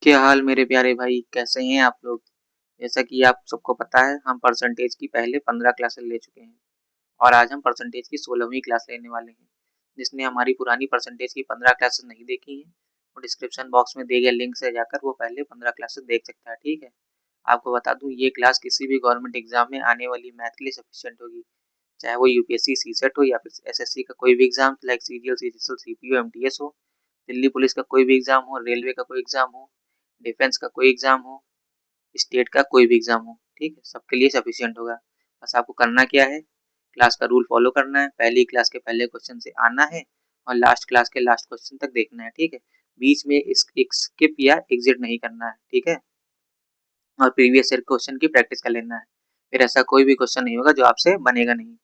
क्या हाल मेरे प्यारे भाई, कैसे हैं आप लोग? जैसा कि आप सबको पता है, हम परसेंटेज की पहले 15 क्लासेस ले चुके हैं और आज हम परसेंटेज की 16वीं क्लास लेने वाले हैं। जिसने हमारी पुरानी परसेंटेज की 15 क्लासेस नहीं देखी हैं, वो डिस्क्रिप्शन बॉक्स में दिए गए लिंक से जाकर वो पहले 15 क्लासेस देख सकता है, ठीक है? आपको बता दूं, ये क्लास किसी भी गवर्नमेंट एग्जाम में आने वाली मैथ के लिए सफिशिएंट होगी, चाहे वो यूपीएससी सीसेट हो या फिर एसएससी का कोई भी exam like CGL, CGL, CPO, MTS हो, दिल्ली पुलिस का कोई भी एग्जाम हो, रेलवे का कोई एग्जाम हो, डिफेंस का कोई एग्जाम हो, स्टेट का कोई भी एग्जाम हो, ठीक है, सबके लिए सफिशिएंट होगा। बस आपको करना क्या है, क्लास का रूल फॉलो करना है, पहली क्लास के पहले क्वेश्चन से आना है और लास्ट क्लास के लास्ट क्वेश्चन तक देखना है, ठीक है। बीच में स्किप या एग्जिट नहीं करना है, ठीक है। और प्रीवियस ईयर क्वेश्चन की प्रैक्टिस कर लेना है, फिर ऐसा कोई भी क्वेश्चन नहीं होगा जो आपसे बनेगा नहीं।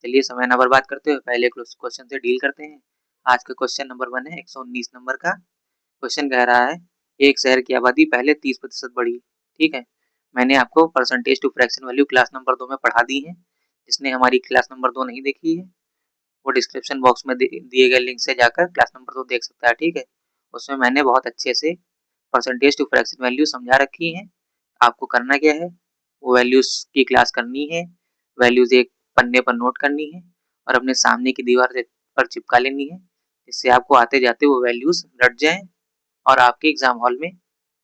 चलिए समय ना बर्बाद करते हुए पहले क्वेश्चन से डील करते हैं। आज का क्वेश्चन नंबर 1 है 119 नंबर का। क्वेश्चन कह रहा है, एक शहर की आबादी पहले 30% बढ़ी, ठीक है। मैंने आपको percentage to fraction value class number 2 में पढ़ा दी है। जिसने हमारी क्लास नंबर 2 नहीं देखी है, वो डिस्क्रिप्शन बॉक्स में दिए गए लिंक से जाकर क्लास नंबर 2 देख सकता है, ठीक है। उसमें मैंने बहुत अच्छे से परसेंटेज टू फ्रैक्शन वैल्यू समझा रखी है। आपको करना क्या है, वो वैल्यूज की क्लास करनी है, वैल्यूज एक पन्ने पर नोट करनी है और अपने सामने की दीवार पर चिपका लेनी है, जिससे आपको आते जाते वो वैल्यूज रट जाए और आपके एग्जाम हॉल में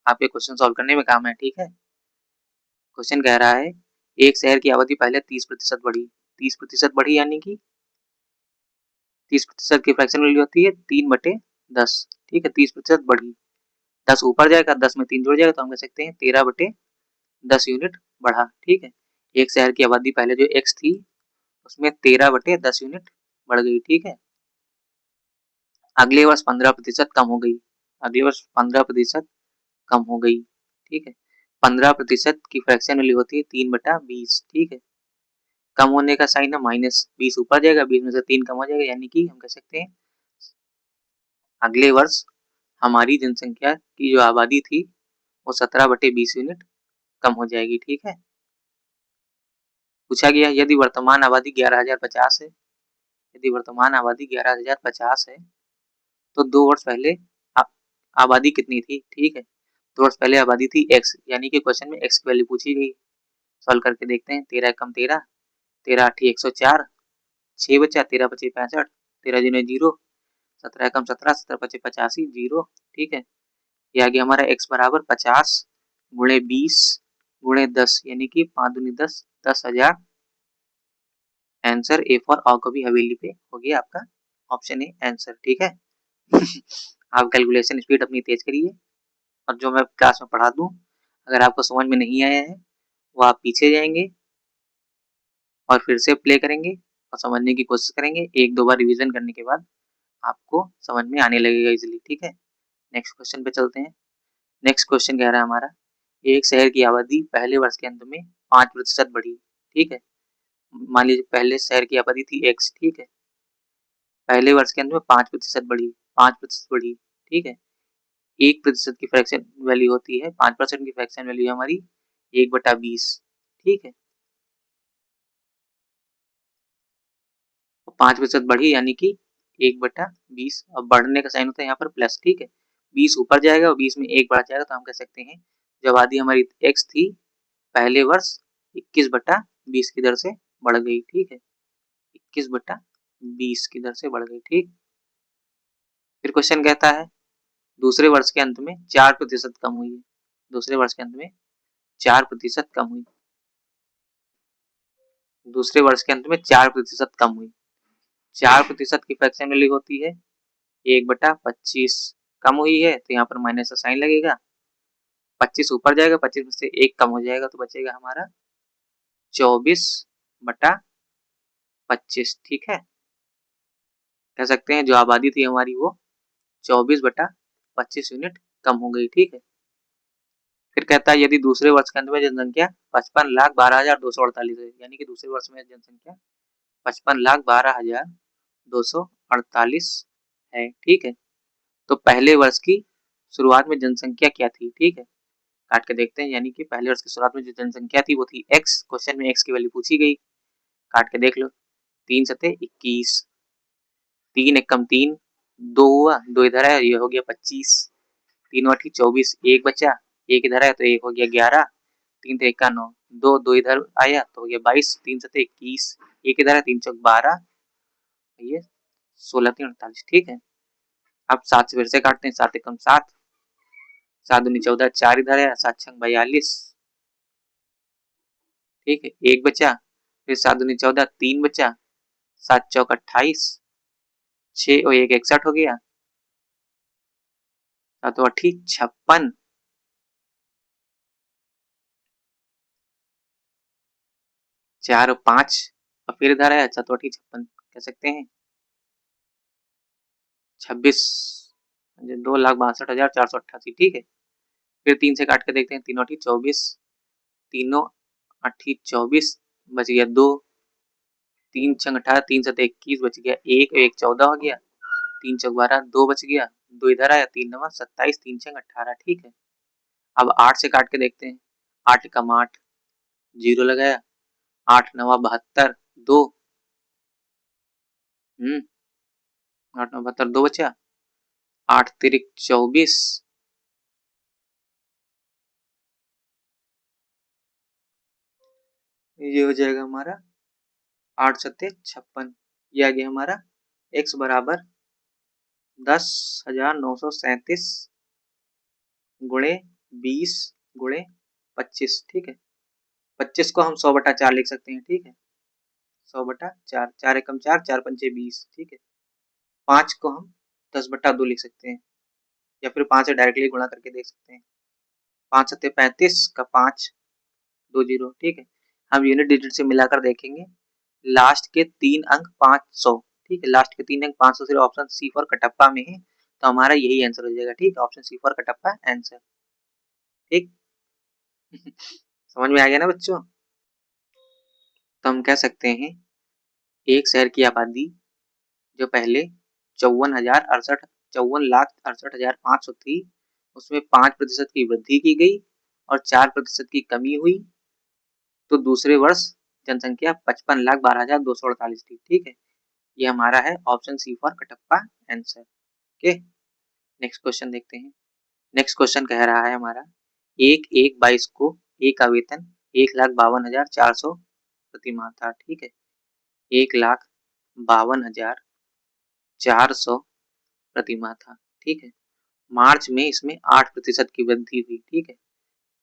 आपके क्वेश्चन सॉल्व करने में काम है, ठीक है। क्वेश्चन कह रहा है, एक शहर की आबादी पहले 30% बढ़ी। 30% बढ़ी यानी कि 30% की फ्रैक्शन वैल्यू होती है 3/10, ठीक है। 30% बढ़ी, 10 ऊपर जाएगा, 10 में 3 जुड़ जाएगा तो हम कह सकते हैं 13/10 यूनिट बढ़ा, ठीक है। एक शहर की आबादी पहले जो x थी उसमें 13/10 यूनिट बढ़ गई, ठीक है। अगले वर्ष 15% कम हो गई, अगले वर्ष 15% कम हो गई, ठीक है। 15% की फ्रैक्शन वैल्यू होती है 3/20, ठीक है। कम होने का साइन है माइनस, 20 ऊपर जाएगा, 20 में से 3 कम हो जाएगा, यानी कि हम कह सकते हैं अगले वर्ष हमारी जनसंख्या की जो आबादी थी वो 17/20 यूनिट कम हो जाएगी, ठीक है। पूछा गया, यदि वर्तमान आबादी 11,050 है, यदि वर्तमान आबादी 11,050 है तो 2 वर्ष पहले आबादी कितनी थी, ठीक है। 2 वर्ष पहले आबादी थी x, यानी कि क्वेश्चन में x की वैल्यू पूछी गई। सॉल्व करके देखते हैं, 13 कम 13, 13 8 104, 6 बचा, 13 पचे 65, 13 दूनी 0, 17 कम 17, 17 पचे 85, 0, ठीक है। ये आ गया हमारा x बराबर 50 गुणे 20 गुणे 10, यानी कि 5 दूनी 10, 10,000। आंसर ए फॉर ऑ कभी हवेली पे हो गया आपका ऑप्शन ए आंसर, ठीक है। आप कैलकुलेशन स्पीड अपनी तेज करिए और जो मैं क्लास में पढ़ा दूं, अगर आपको समझ में नहीं आया है वो आप पीछे जाएंगे और फिर से प्ले करेंगे और समझने की कोशिश करेंगे। एक दो बार रिवीजन करने के बाद आपको समझ में आने लगेगा इजीली, ठीक है। नेक्स्ट क्वेश्चन पे चलते हैं। नेक्स्ट क्वेश्चन कह रहा है हमारा, एक शहर की आबादी पहले वर्ष के अंत में 5% बढ़ी, ठीक है। मान लीजिए पहले शहर की आबादी थी x, ठीक है। पहले वर्ष के अंत में 5% बढ़ी, 5% बढ़ी, ठीक है। 1% की फ्रैक्शन वैल्यू होती है, 5% की फ्रैक्शन वैल्यू हमारी 1/20, ठीक है। 5% बढ़ी यानी कि 1/20, अब बढ़ने का साइन होता है यहाँ पर प्लस, ठीक है। 20 ऊपर जाएगा और 20 में 1 बढ़ जाएगा तो हम कह सकते हैं जब आबादी हमारी x थी पहले वर्ष 21/20 की दर से बढ़ गई, ठीक है। 21/20 की दर से बढ़ गई, ठीक। फिर क्वेश्चन कहता है, दूसरे वर्ष के अंत में 4% कम हुई है, दूसरे वर्ष के अंत में 4% कम हुई, दूसरे वर्ष के अंत में 4% कम हुई। 4% की फ्रैक्शन वैल्यू होती है 1/25, कम हुई है तो यहाँ पर माइनस का साइन लगेगा। 25 ऊपर जाएगा, 25 में से 1 कम हो जाएगा तो बचेगा हमारा 24/25, ठीक है। कह सकते हैं जो आबादी थी हमारी वो 24/25 यूनिट कम हो गई, ठीक है। फिर कहता है, यदि दूसरे वर्ष के अंत में जनसंख्या 55,12,248 है, यानी कि दूसरे वर्ष में जनसंख्या 55,12,248 है, ठीक है। तो पहले वर्ष की शुरुआत में जनसंख्या क्या थी, ठीक है। काट के देखते हैं, यानी कि पहले वर्ष की शुरुआत में जो जनसंख्या थी वो थी x, क्वेश्चन में x की वैल्यू पूछी गई। काट के देख लो, 3 सते 21, 3 एक कम 3, 2 हुआ, 2 इधर है, ये हो गया 25, तीन आठी 24, एक बचा, एक इधर आया तो एक हो गया 11, 3 तो 1 का 9, 2 इधर आया तो हो गया 22, 3 7 21, एक इधर है 3 चौक 12, ये 16 3 48। ठीक है, अब 7 से फिर से काटते हैं, 7 एकम 7, 7 दूनी 14, 4 इधर है, 7 छंग 42। ठीक है, एक बचा, फिर 7 दूनी 14, 3 बचा, 7 चौक 28, 6 और 1 61 हो गया, 7 अठी 56, 4 और 5 और फिर इधर है 7 अठी 56, कह सकते हैं 26, 2,62,488। ठीक है, फिर 3 से काट के देखते हैं, 3 अठी 24, तीनों अठी 24, बच गया 2, 3 छंग 18, 3 7 21, बच गया 1 और 1 14 हो गया, 3 चौक 12, 2 बच गया, 2 इधर आया, 3 9 27, 3 छंग 18। ठीक है, अब 8 से काट के देखते हैं, 8 एकम 8, 0 लगाया, 8 9 72, 2, 8 9 72, 2 बचा, 8 तिरिक 24, ये हो जाएगा हमारा 8 सत्ते 56। ये आ गया हमारा x बराबर 10,937 गुणे 20 गुणे 25। ठीक है, 25 को हम 100/4 लिख सकते हैं। ठीक है, 100/4, 4 एकम 4, 4 पंचे 20। ठीक है, 5 को हम 10/2 लिख सकते हैं, या फिर 5 से डायरेक्टली गुणा करके देख सकते हैं। 5 सत्ते 35 का 5, 2 जीरो। ठीक है, हम यूनिट डिजिट से मिलाकर देखेंगे, लास्ट के 3 अंक 500। ठीक है, लास्ट के 3 अंक 500 सिर्फ ऑप्शन सी फॉर कटप्पा में है, तो हमारा यही आंसर हो जाएगा। ठीक है, option C for Kattappa answer. ठीक समझ में आ गया ना बच्चों? तो हम कह सकते हैं एक शहर की आबादी जो पहले 54,68,500 थी, उसमें 5% की वृद्धि की गई और 4% की कमी हुई, तो दूसरे वर्ष जनसंख्या 55,12,248 थी। ठीक है, ये हमारा है option C for Kattappa answer. Okay, next question देखते हैं। नेक्स्ट क्वेश्चन कह रहा है हमारा, 1/1/22 को ए का वेतन 1,52,400 प्रति माह था। ठीक है, 1,52,400 प्रति माह था। ठीक है, मार्च में इसमें 8% की वृद्धि हुई। ठीक है,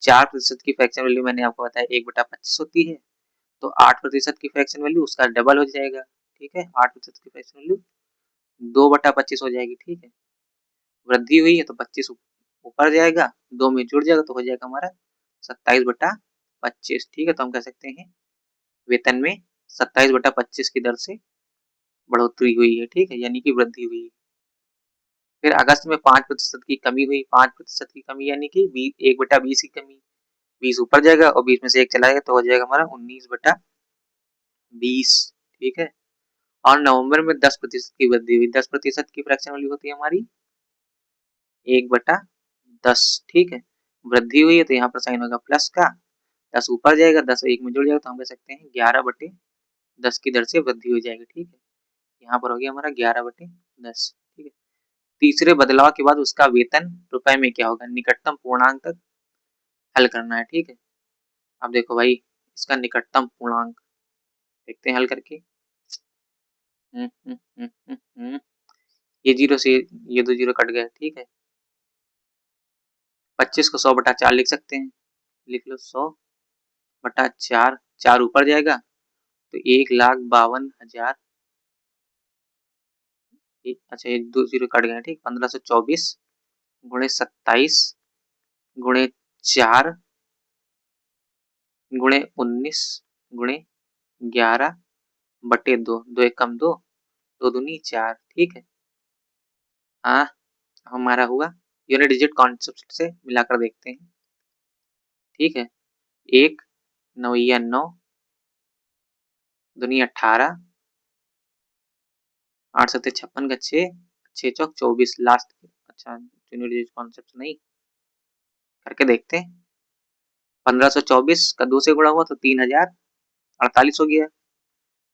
4% की फ्रैक्शन वैल्यू मैंने आपको बताया 1/25 होती है, तो 8% की फ्रैक्शन वैल्यू उसका डबल हो जाएगा। ठीक है, 8% की फ्रैक्शन वैल्यू 2/25 हो जाएगी। ठीक है, वृद्धि हुई है तो 25 ऊपर जाएगा, 2 में जुड़ जाएगा तो हो जाएगा हमारा 27/25। ठीक है, तो हम कह सकते हैं वेतन में 27/25 की दर से बढ़ोतरी हुई है। ठीक है, यानी कि वृद्धि हुई है। फिर अगस्त में 5% की कमी हुई, 5% की कमी यानी कि 1/20 की कमी, 20 ऊपर जाएगा और 20 में से 1 चला जाएगा तो हो जाएगा हमारा 19/20। ठीक है, और नवंबर में 10% की वृद्धि हुई, 10% की फ्रैक्शन वैल्यू होती है हमारी 1/10। ठीक है, वृद्धि हुई है तो यहाँ पर साइन होगा प्लस का, 10 ऊपर जाएगा, 10 1 में जुड़ जाएगा तो हम कह सकते हैं 11/10 की दर से वृद्धि हो जाएगी। ठीक है, यहाँ पर हो गया हमारा 11/10। ठीक है, तीसरे बदलाव के बाद उसका वेतन रुपए में क्या होगा, निकटतम पूर्णांक तक हल करना है। ठीक है, अब देखो भाई, इसका निकटतम पूर्णांक देखते हैं हल करके। ये जीरो से ये 2 जीरो कट गए। ठीक है, 25 को 100/4 लिख सकते हैं, लिख लो 100/4, 4 ऊपर जाएगा तो 1,52,000, अच्छा ये 2 जीरो कट गए। ठीक, 1524 गुणे 27 गुणे 4 गुणे 19 गुणे 11/2, 2 एकम 2, 2 दूनी 4। ठीक है, हाँ हमारा हुआ। यूनिट डिजिट कॉन्सेप्ट से मिलाकर देखते हैं। ठीक है, 1 9 9 दूनी 18, 8 7 56 का 6, 6 चौक 24 लास्ट। अच्छा, यूनिट डिजिट कॉन्सेप्ट नहीं करके देखते हैं। 1524 का 2 से गुणा हुआ तो 3048 हो गया।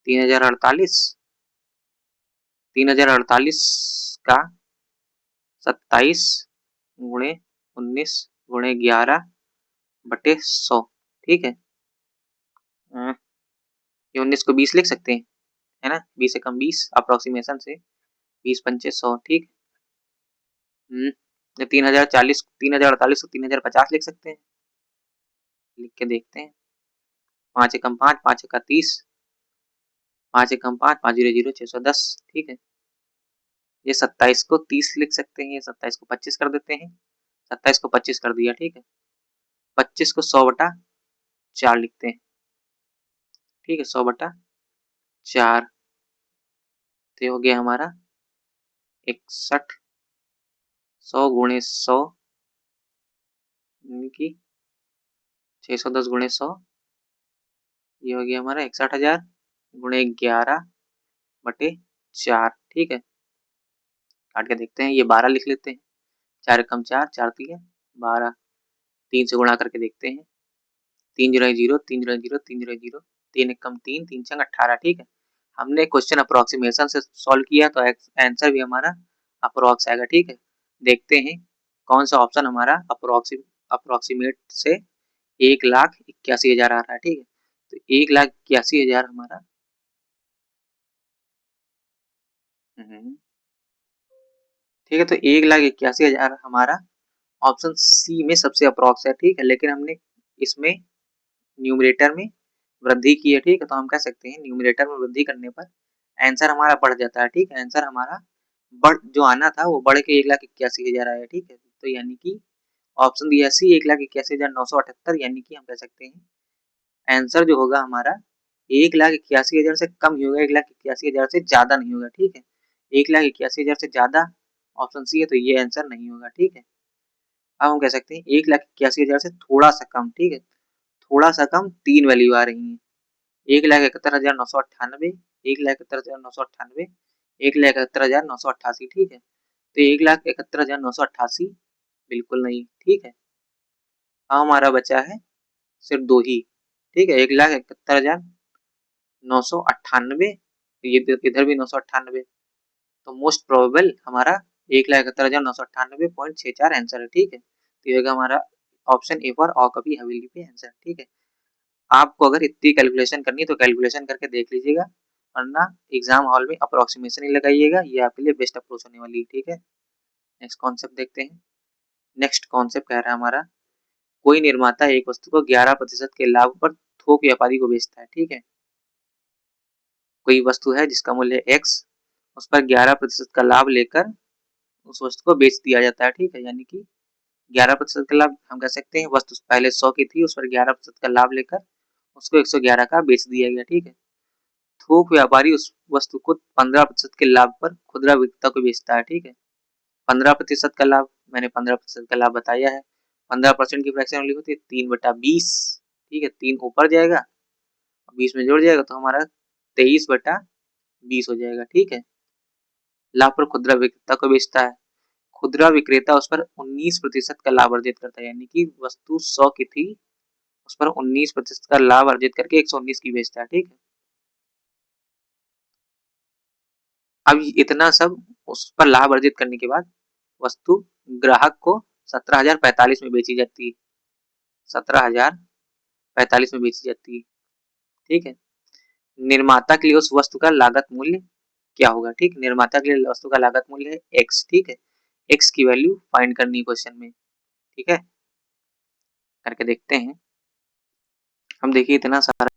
3048, 3048 का 27 गुणे 19 गुणे 11/100, ठीक है। ये 19 को 20 लिख सकते हैं, है ना, 20 से कम 20 अप्रोक्सीमेशन से, 20 पंचे 100, ठीक। 3040, 3048 को 3050 लिख सकते हैं, लिख के देखते हैं। 5 एकम 5, 5 एका 30, 5 एकम 5, 5 जीरो जीरो 610, ठीक है। ये 27 को 30 लिख सकते हैं, ये 27 को 25 कर देते हैं, 27 को 25 कर दिया, ठीक है। 25 को 100/4 लिखते हैं, ठीक है, 100/4, तो हो गया हमारा 61, 100 गुणे 100 यानी कि 610 गुणे 100, ये हो गया हमारा 61,000 गुणे 11/4, ठीक है। काट के देखते हैं, ये 12 लिख लेते हैं, 4 एकम 4, 4 तिया 12, 3 से गुणा करके देखते हैं, 3 जीरो 0, 3 जीरो 0, 3 जीरो 0, 3 एकम 3, 3 छंग 18, ठीक है। हमने क्वेश्चन अप्रोक्सीमेशन से सॉल्व किया तो आंसर भी हमारा अप्रोक्स आएगा, ठीक है। देखते हैं कौन सा ऑप्शन हमारा अप्रोक्सीमेट से 1,81,000 आ रहा है, ठीक है। तो 1,81,000 हमारा ठीक है, तो 1,81,000 हमारा ऑप्शन सी में सबसे अप्रोक्स है, ठीक है। लेकिन हमने इसमें न्यूमरेटर में वृद्धि की है, ठीक है, तो हम कह सकते हैं न्यूमरेटर में वृद्धि करने पर आंसर हमारा बढ़ जाता है, ठीक है। आंसर हमारा बढ़ जो आना था वो बढ़ के 1,81,000 आया, ठीक है। तो यानी कि ऑप्शन दिया सी 1,81,978, यानी कि हम कह सकते हैं आंसर जो होगा हमारा 1,81,000 से कम ही होगा, 1,81,000 से ज्यादा नहीं होगा, ठीक है। 1,81,000 से ज्यादा ऑप्शन सी है, तो ये आंसर नहीं होगा, ठीक है। अब हम कह सकते हैं 1,81,000 से थोड़ा सा कम, ठीक है, थोड़ा सा कम 3 वैल्यू आ रही है, 1,71,998, 1,71,998, 1,71,988, ठीक है। तो 1,71,988 बिल्कुल नहीं, ठीक है। अब हमारा बचा है सिर्फ दो ही, ठीक है, 1,71,998, ये इधर भी 998, तो मोस्ट प्रोबेबल हमारा 1,71,998.64 आंसर है, ठीक है। तो ये होगा हमारा ऑप्शन ए फॉर ऑ कभी हवेली पे आंसर, ठीक है। आपको अगर इतनी कैलकुलेशन करनी है तो कैलकुलेशन करके देख लीजिएगा, वरना एग्जाम हॉल में अप्रोक्सीमेशन ही लगाइएगा, ये आपके लिए बेस्ट अप्रोच होने वाली है, ठीक है। नेक्स्ट कॉन्सेप्ट देखते हैं। नेक्स्ट कॉन्सेप्ट कह रहा है हमारा, कोई निर्माता एक वस्तु को 11% के लाभ पर थोक व्यापारी को बेचता है, ठीक है। कोई वस्तु है जिसका मूल्य x, उस पर 11% का लाभ लेकर उस वस्तु को बेच दिया जाता है, ठीक है। यानी कि 11% का लाभ हम कह सकते हैं, वस्तु पहले 100 की थी, उस पर 11% का लाभ लेकर उसको 111 का बेच दिया गया, ठीक है। थोक व्यापारी उस वस्तु को 15% के लाभ पर खुदरा विक्रेता को बेचता है, ठीक है। 15% का लाभ, मैंने 15% का लाभ बताया है। 15% की फ्रैक्शन वैल्यू होती है 3/20, ठीक है, 3 ऊपर जाएगा, 20 में जोड़ जाएगा तो हमारा 23/20 हो जाएगा, ठीक है। लाभ पर खुदरा विक्रेता को बेचता है, खुदरा विक्रेता उस पर 19% का लाभ अर्जित करता है, यानी कि वस्तु 100 की थी, उस पर 19% का लाभ अर्जित करके 119 की बेचता है, ठीक है। अब इतना सब उस पर लाभ अर्जित करने के बाद वस्तु ग्राहक को 17,045 में बेची जाती है, 17,045 में बेची जाती है, ठीक है। निर्माता के लिए उस वस्तु का लागत मूल्य क्या होगा, ठीक। निर्माता के लिए वस्तु का लागत मूल्य है एक्स, ठीक है। एक्स की वैल्यू फाइंड करनी है क्वेश्चन में, ठीक है, करके देखते हैं। हम देखिए इतना सारा